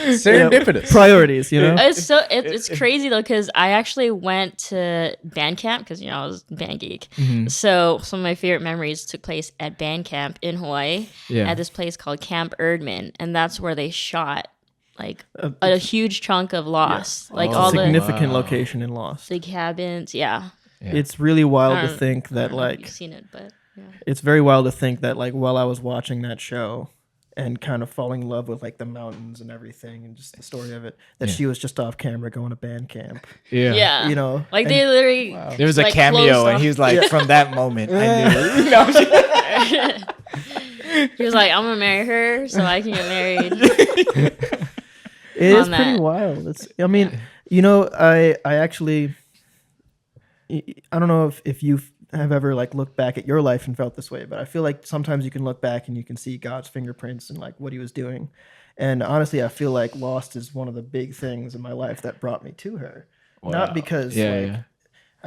Serendipitous. Priorities, you know. It's crazy though, because I actually went to band camp because I was a band geek. So some of my favorite memories took place at band camp in Hawaii at this place called Camp Erdman, and that's where they shot like a huge chunk of Lost, like all significant location in Lost. the cabins. Yeah, It's really wild I to don't- think I that don't know if like you've seen it, but yeah. it's very wild to think that like while I was watching that show and kind of falling in love with like the mountains and everything and just the story of it, that she was just off camera going to band camp. Yeah, You know, like and- they literally. There was a like, cameo, closed and off- he was like, "From that moment, I knew." He was like, "I'm gonna marry her so I can get married." It is on pretty that. wild. I mean, you know, I actually, I don't know if you have ever like looked back at your life and felt this way, but I feel like sometimes you can look back and you can see God's fingerprints and like what he was doing. And honestly, I feel like Lost is one of the big things in my life that brought me to her. Not because I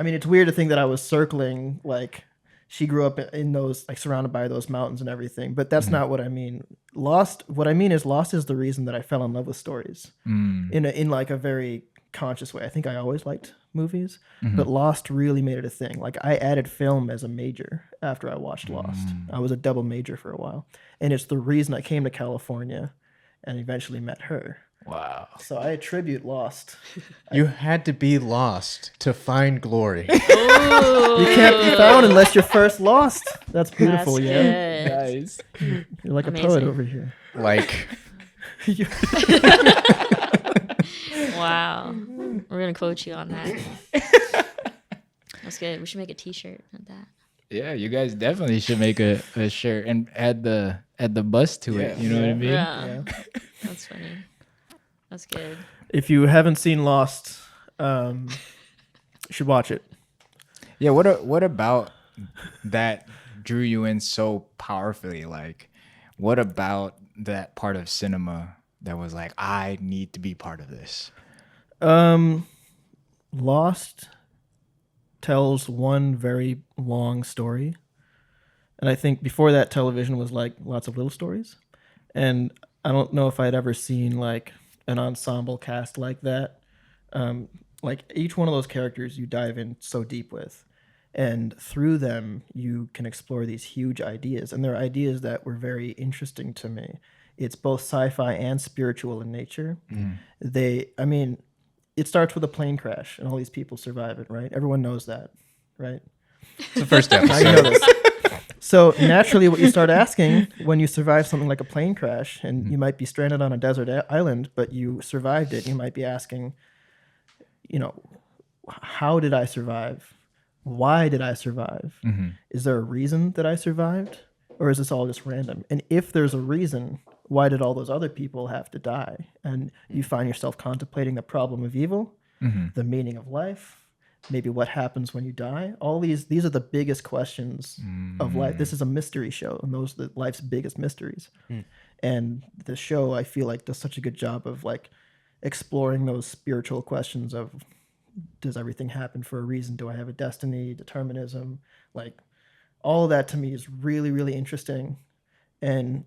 mean, it's weird to think that I was circling like she grew up in those, like surrounded by those mountains and everything, but that's not what I mean. What I mean is Lost is the reason that I fell in love with stories in like a very conscious way. I think I always liked movies, but Lost really made it a thing. Like I added film as a major after I watched Lost. I was a double major for a while, and it's the reason I came to California and eventually met her. Wow. So I attribute Lost. You had to be lost to find glory. You can't be found unless you're first lost. That's beautiful, That's yeah. good. Nice. You're like a poet Amazing. over here. Like, Wow. We're gonna quote you on that. That's good. We should make a T-shirt of that. Yeah, you guys definitely should make a shirt and add the bus to it. You know what I mean? Yeah. That's funny. That's good. If you haven't seen Lost, you should watch it. Yeah. What about that drew you in so powerfully? Like, what about that part of cinema that was like, I need to be part of this? Lost tells one very long story, And I think before that, television was like lots of little stories. And I don't know if I'd ever seen like an ensemble cast like that. Like each one of those characters you dive in so deep with. And through them, you can explore these huge ideas. And they're ideas that were very interesting to me. It's both sci-fi and spiritual in nature. I mean, it starts with a plane crash and all these people survive it, right? Everyone knows that, right? It's the first I know episode. this. So naturally, what you start asking when you survive something like a plane crash, and you might be stranded on a desert island, but you survived it, you might be asking, you know, how did I survive? Why did I survive? Is there a reason that I survived? Or is this all just random? And if there's a reason, why did all those other people have to die? And you find yourself contemplating the problem of evil, the meaning of life, maybe what happens when you die. All these are the biggest questions of life. This is a mystery show, and those are life's biggest mysteries. And the show, I feel like, does such a good job of like exploring those spiritual questions of, does everything happen for a reason? Do I have a destiny, determinism? Like, all of that to me is really, really interesting, and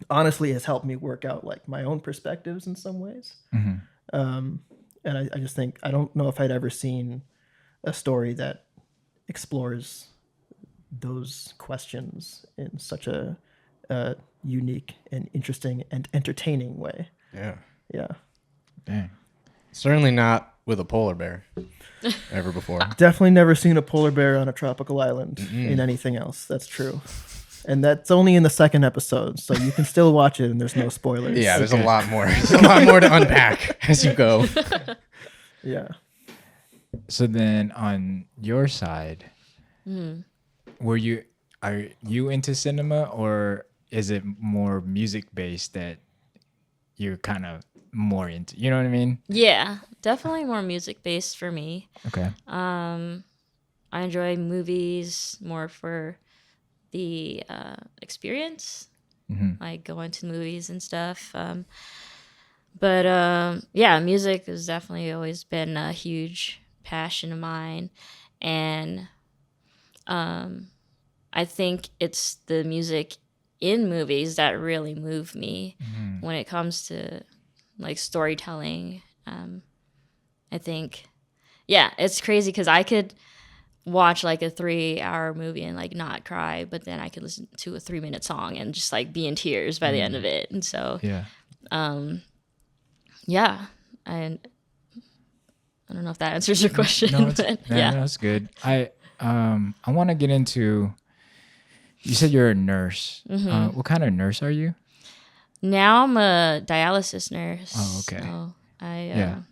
honestly has helped me work out like my own perspectives in some ways. And I just think, I don't know if I'd ever seen a story that explores those questions in such a unique and interesting and entertaining way. Yeah. Yeah. Dang. Certainly not with a polar bear ever before. Definitely never seen a polar bear on a tropical island in anything else. That's true. And that's only in the second episode, so you can still watch it and there's no spoilers. Yeah, there's a lot more. There's a lot more to unpack as you go. Yeah. So then on your side, are you into cinema, or is it more music based that you're kind of more into? You know what I mean? Yeah, definitely more music based for me. Okay. I enjoy movies more for the experience, like going to movies and stuff. But yeah, music has definitely always been a huge passion of mine, and I think it's the music in movies that really move me when it comes to like storytelling. I think, yeah, it's crazy because I could watch like a 3-hour movie and like not cry, but then I could listen to a 3-minute song and just like be in tears by the end of it. And so Yeah. yeah, I don't know if that answers your question. No, but yeah, no, that's good. I want to get into. You said you're a nurse. What kind of nurse are you? Now I'm a dialysis nurse. Oh, okay. So I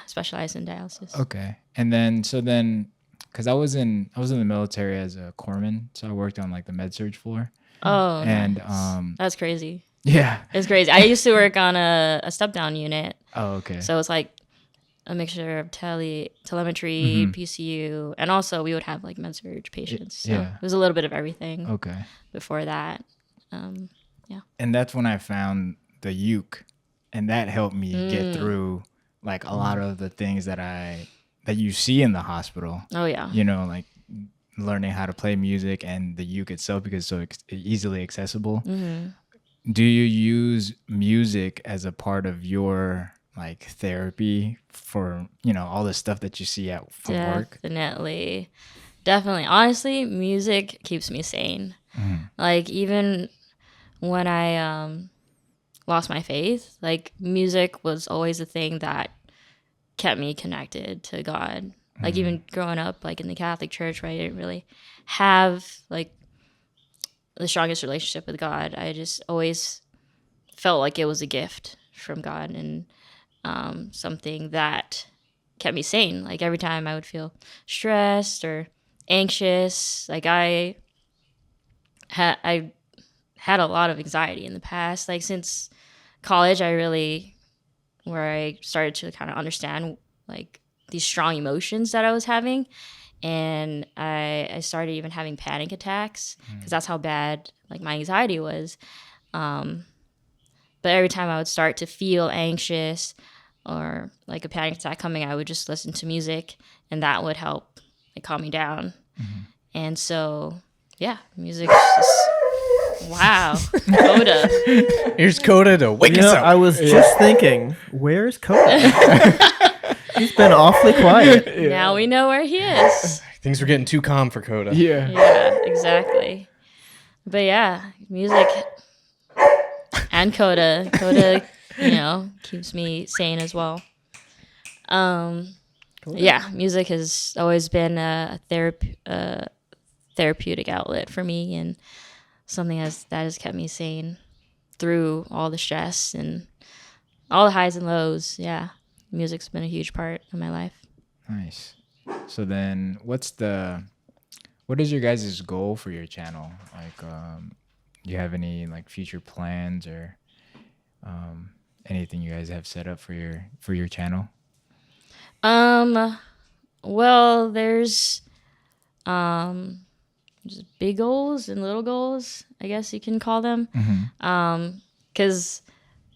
specialize in dialysis. Okay, and then, because I was in the military as a corpsman, so I worked on like the med surg floor. Oh, And nice. That's crazy. yeah. It's crazy. I used to work on a step down unit. Oh, okay. So it's like a mixture of telemetry, PCU, and also we would have like med surg patients. So yeah. it was a little bit of everything Okay. before that. And that's when I found the uke, and that helped me get through like a lot of the things that you see in the hospital. Oh yeah. You know, like learning how to play music and the uke itself, because it's so easily accessible. Do you use music as a part of your like therapy for, you know, all the stuff that you see at from work? Definitely. Honestly, music keeps me sane. Like even when I lost my faith, like music was always a thing that kept me connected to God. Like even growing up like in the Catholic Church, where I didn't really have like the strongest relationship with God, I just always felt like it was a gift from God, and something that kept me sane. Like every time I would feel stressed or anxious, like I had a lot of anxiety in the past. Like since college, where I started to kind of understand like these strong emotions that I was having. And I started even having panic attacks because that's how bad like my anxiety was. But every time I would start to feel anxious or like a panic attack coming, I would just listen to music, and that would help like calm me down. And so, yeah, music's just wow. Coda. Here's Coda to wake us up. I was just thinking, where's Coda? He's been awfully quiet. Now we know where he is. Things were getting too calm for Coda. Yeah. Yeah, exactly. But yeah, music and Coda. Coda, keeps me sane as well. Yeah, music has always been a therapeutic outlet for me, and something that has kept me sane through all the stress and all the highs and lows. Yeah, music's been a huge part of my life. Nice. So then, what is your guys' goal for your channel? Like, do you have any like future plans or anything you guys have set up for your channel? Well, there's just big goals and little goals, I guess you can call them. Because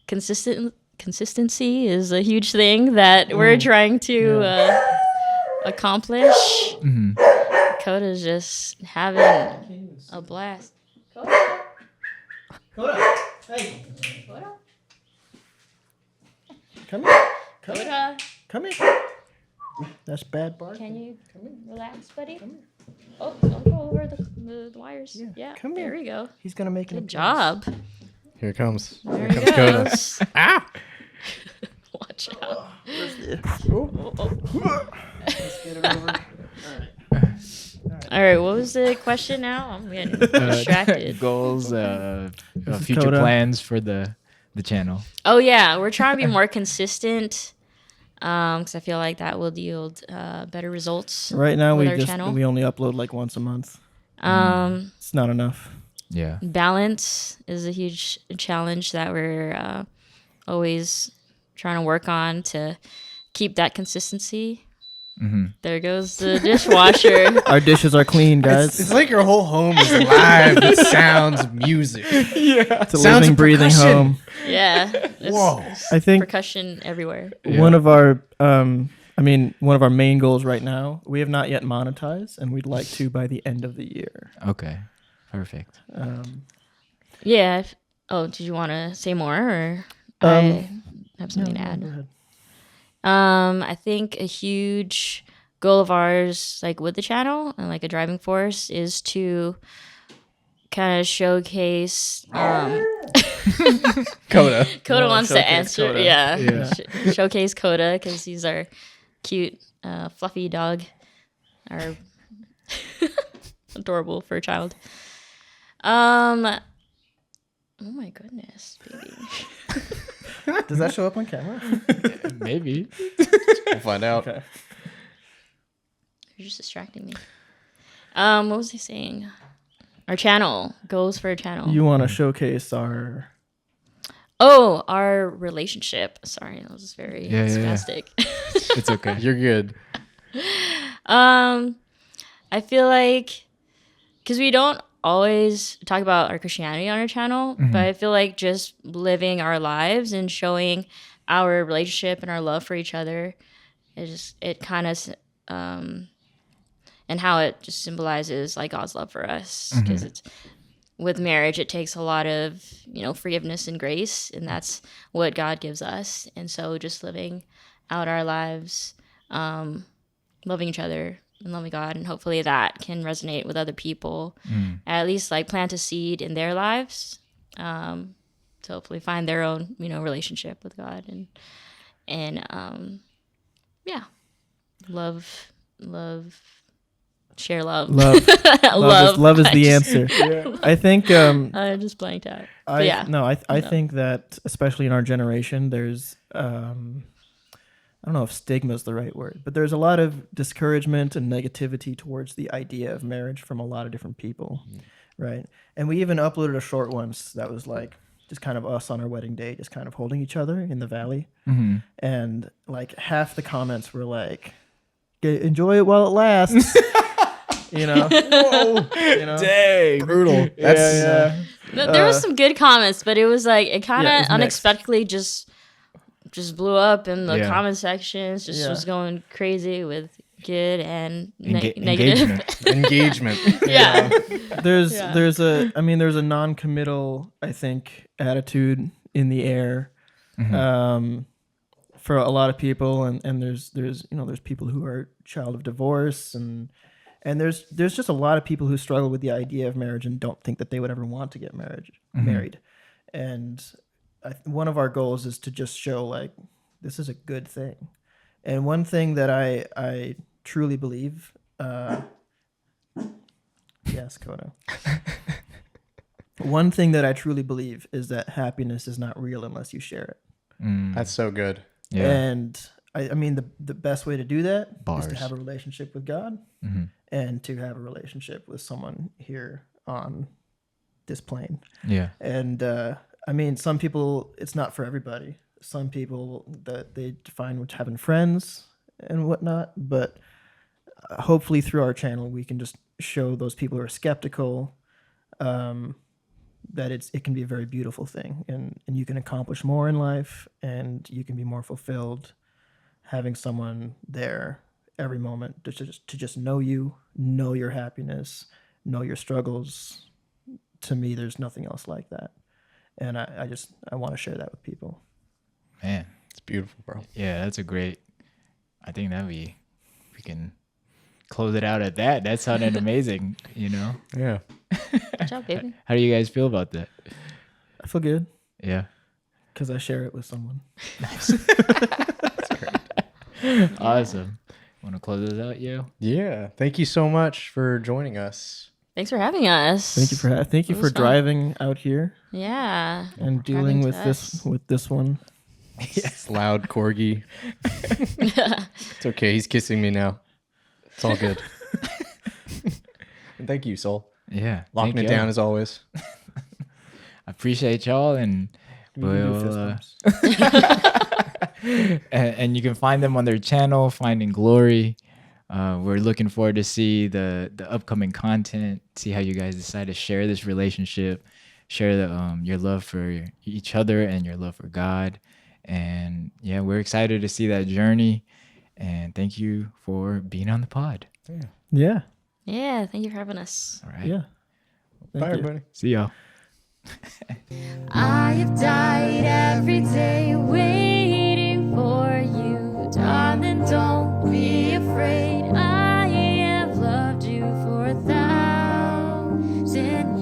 consistency is a huge thing that we're trying to accomplish. Coda's just having a blast. Coda, hey. Coda? Come here. Coda, Come here. That's bad bark. can you relax, buddy? Oh, don't go over the wires. Yeah, come there here. we go. He's gonna make an Good job. Here it comes. There Here he comes Coda. goes. Watch out. Let's get it over. All right, what was the question now? I'm getting distracted. Goals, is future Coda. plans for the channel. Oh yeah, we're trying to be more consistent because I feel like that will yield better results. Right now with our channel. we only upload like once a month. It's not enough. Yeah. Balance is a huge challenge that we're always trying to work on to keep that consistency. There goes the dishwasher. Our dishes are clean, guys. It's like your whole home is live with sounds, music. It's a Sounds living, of breathing percussion. home. Yeah. Whoa. I think Percussion everywhere. one of our one of our main goals right now, we have not yet monetized, and we'd like to by the end of the year. Okay. Perfect. Yeah. Did you want to say more, or I have something to add? Go ahead. I think a huge goal of ours, like with the channel and like a driving force, is to kind of showcase. Coda. Coda wants to showcase answer. Coda. Yeah. Showcase Coda because he's our cute, fluffy dog. Our adorable for a child. Oh my goodness, baby. Does that show up on camera? Maybe. We'll find out. Okay. You're just distracting me. What was I saying? Our channel. Goals for a channel. You want to showcase our Our relationship. Sorry, that was very Yeah. spastic. It's okay. You're good. I feel like because we don't always talk about our Christianity on our channel, but I feel like just living our lives and showing our relationship and our love for each other, it kind of and how it just symbolizes like God's love for us, because it's with marriage it takes a lot of forgiveness and grace, and that's what God gives us. And so just living out our lives, loving each other and loving God, and hopefully that can resonate with other people, at least like plant a seed in their lives, to hopefully find their own relationship with God, and share love. love. Love is the answer. I think I just blanked out. I think that especially in our generation, there's I don't know if stigma is the right word, but there's a lot of discouragement and negativity towards the idea of marriage from a lot of different people, right? And we even uploaded a short once that was like just kind of us on our wedding day, just kind of holding each other in the valley. And like half the comments were like, enjoy it while it lasts. Whoa. Dang. Brutal. That's No, there was some good comments, but it was like it kind of Yeah, it's mixed. unexpectedly just blew up in the Yeah. comment sections. Just Yeah. was going crazy with good and Engagement. negative. Engagement. Yeah. There's Yeah. there's a non-committal, I think, attitude in the air for a lot of people, and there's there's people who are child of divorce, and there's just a lot of people who struggle with the idea of marriage and don't think that they would ever want to get married. And one of our goals is to just show like this is a good thing. And one thing that I truly believe, yes, Kodo. One thing that I truly believe is that happiness is not real unless you share it. That's so good. Yeah. And I mean, the best way to do that is Bars. to have a relationship with God and to have a relationship with someone here on this plane. Yeah. And I mean, some people, it's not for everybody. Some people that they define with having friends and whatnot, but hopefully through our channel, we can just show those people who are skeptical that it can be a very beautiful thing, and you can accomplish more in life, and you can be more fulfilled having someone there every moment to just know you, know your happiness, know your struggles. To me, there's nothing else like that, and I want to share that with people. Man. It's beautiful, bro. Yeah, that's a great. I think we can close it out at that. That sounded amazing. Yeah. Good job, baby. How do you guys feel about that? I feel good Yeah. because I share it with someone. Awesome. Want to close this out, yo? Yeah. Thank you so much for joining us. Thanks for having us. Thank you It for was fun. driving out here Yeah. and dealing Having with us. this one. It's loud corgi. It's okay. He's kissing me now. It's all good. And thank you, Soul. Yeah. Locking thank it y'all. down as always. I appreciate y'all, and We can do fist we'll, bumps. and you can find them on their channel, Finding Glory. We're looking forward to see the upcoming content, see how you guys decide to share this relationship, share your love for each other and your love for God. And yeah, we're excited to see that journey. And thank you for being on the pod. Yeah. Yeah. Thank you for having us. All right. Yeah. Bye, Thank you. everybody. See y'all. I have died every day waiting for you, darling. Don't be afraid. I have loved you for 1,000 years.